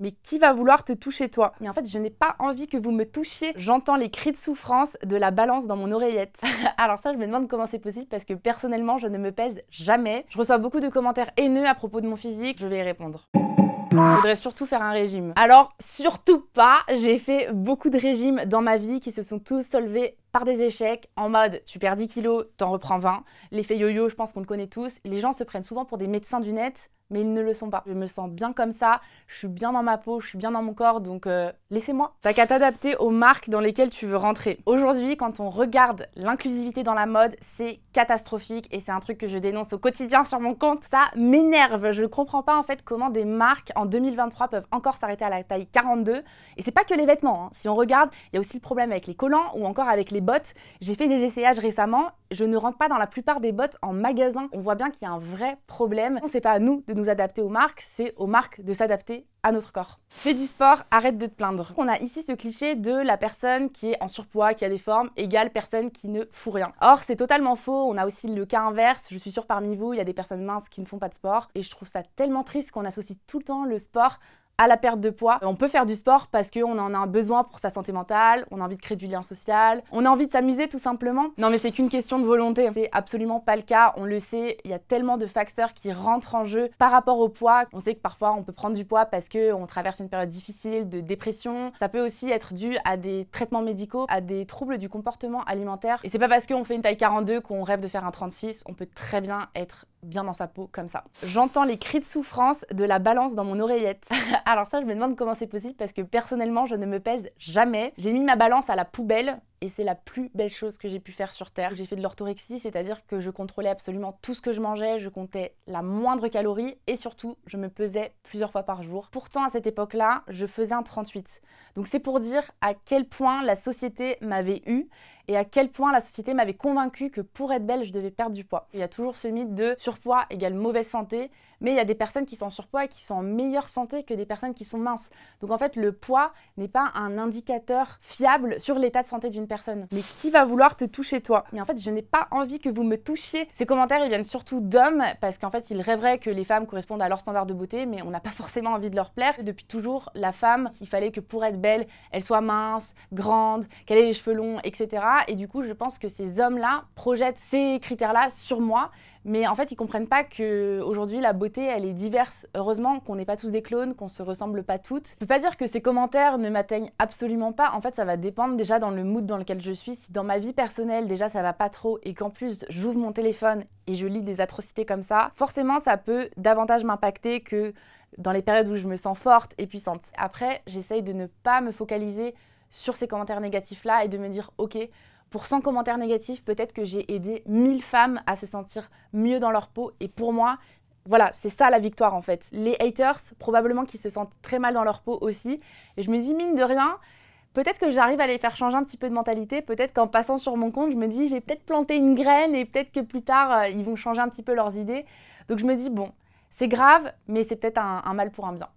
Mais qui va vouloir te toucher toi? Mais en fait, je n'ai pas envie que vous me touchiez. J'entends les cris de souffrance de la balance dans mon oreillette. Alors ça, je me demande comment c'est possible parce que personnellement, je ne me pèse jamais. Je reçois beaucoup de commentaires haineux à propos de mon physique. Je vais y répondre. Je voudrais surtout faire un régime. Alors, surtout pas, j'ai fait beaucoup de régimes dans ma vie qui se sont tous soldés par des échecs, en mode tu perds 10 kilos, t'en reprends 20. L'effet yo-yo, je pense qu'on le connaît tous. Les gens se prennent souvent pour des médecins du net, mais ils ne le sont pas. Je me sens bien comme ça, je suis bien dans ma peau, je suis bien dans mon corps, donc laissez-moi. T'as qu'à t'adapter aux marques dans lesquelles tu veux rentrer. Aujourd'hui, quand on regarde l'inclusivité dans la mode, c'est catastrophique et c'est un truc que je dénonce au quotidien sur mon compte. Ça m'énerve, je ne comprends pas en fait comment des marques en 2023 peuvent encore s'arrêter à la taille 42. Et c'est pas que les vêtements, hein. Si on regarde, il y a aussi le problème avec les collants ou encore avec les bottes. J'ai fait des essayages récemment, je ne rentre pas dans la plupart des bottes en magasin. On voit bien qu'il y a un vrai problème. C'est pas à nous de nous adapter aux marques, c'est aux marques de s'adapter à notre corps. Fais du sport, arrête de te plaindre. On a ici ce cliché de la personne qui est en surpoids, qui a des formes, égale personne qui ne fout rien. Or, c'est totalement faux. On a aussi le cas inverse. Je suis sûre parmi vous, il y a des personnes minces qui ne font pas de sport. Et je trouve ça tellement triste qu'on associe tout le temps le sport à la perte de poids. On peut faire du sport parce qu'on en a un besoin pour sa santé mentale, on a envie de créer du lien social, on a envie de s'amuser tout simplement. Non mais c'est qu'une question de volonté, c'est absolument pas le cas, on le sait, il y a tellement de facteurs qui rentrent en jeu par rapport au poids. On sait que parfois on peut prendre du poids parce qu'on traverse une période difficile de dépression. Ça peut aussi être dû à des traitements médicaux, à des troubles du comportement alimentaire. Et c'est pas parce qu'on fait une taille 42 qu'on rêve de faire un 36, on peut très bien être bien dans sa peau comme ça. J'entends les cris de souffrance de la balance dans mon oreillette. Alors ça, je me demande comment c'est possible parce que personnellement, je ne me pèse jamais. J'ai mis ma balance à la poubelle et c'est la plus belle chose que j'ai pu faire sur Terre. J'ai fait de l'orthorexie, c'est-à-dire que je contrôlais absolument tout ce que je mangeais, je comptais la moindre calorie et surtout, je me pesais plusieurs fois par jour. Pourtant, à cette époque-là, je faisais un 38. Donc c'est pour dire à quel point la société m'avait eu et à quel point la société m'avait convaincue que pour être belle, je devais perdre du poids. Il y a toujours ce mythe de surpoids égale mauvaise santé, mais il y a des personnes qui sont en surpoids et qui sont en meilleure santé que des personnes qui sont minces. Donc en fait, le poids n'est pas un indicateur fiable sur l'état de santé d'une personne. Mais qui va vouloir te toucher toi? Mais en fait, je n'ai pas envie que vous me touchiez. Ces commentaires, ils viennent surtout d'hommes parce qu'en fait, ils rêveraient que les femmes correspondent à leur standard de beauté, mais on n'a pas forcément envie de leur plaire. Et depuis toujours, la femme, il fallait que pour être belle, elle soit mince, grande, qu'elle ait les cheveux longs, etc. Et du coup, je pense que ces hommes-là projettent ces critères-là sur moi. Mais en fait, ils comprennent pas qu'aujourd'hui, la beauté, elle est diverse. Heureusement qu'on n'est pas tous des clones, qu'on se ressemble pas toutes. Je peux pas dire que ces commentaires ne m'atteignent absolument pas. En fait, ça va dépendre déjà dans le mood dans lequel je suis. Si dans ma vie personnelle, déjà, ça va pas trop et qu'en plus, j'ouvre mon téléphone et je lis des atrocités comme ça, forcément, ça peut davantage m'impacter que dans les périodes où je me sens forte et puissante. Après, j'essaye de ne pas me focaliser sur ces commentaires négatifs-là et de me dire « Ok, pour 100 commentaires négatifs, peut-être que j'ai aidé 1000 femmes à se sentir mieux dans leur peau. Et pour moi, voilà, c'est ça la victoire en fait. Les haters, probablement qu'ils se sentent très mal dans leur peau aussi. Et je me dis, mine de rien, peut-être que j'arrive à les faire changer un petit peu de mentalité. Peut-être qu'en passant sur mon compte, je me dis, j'ai peut-être planté une graine et peut-être que plus tard, ils vont changer un petit peu leurs idées. Donc je me dis, bon, c'est grave, mais c'est peut-être un mal pour un bien.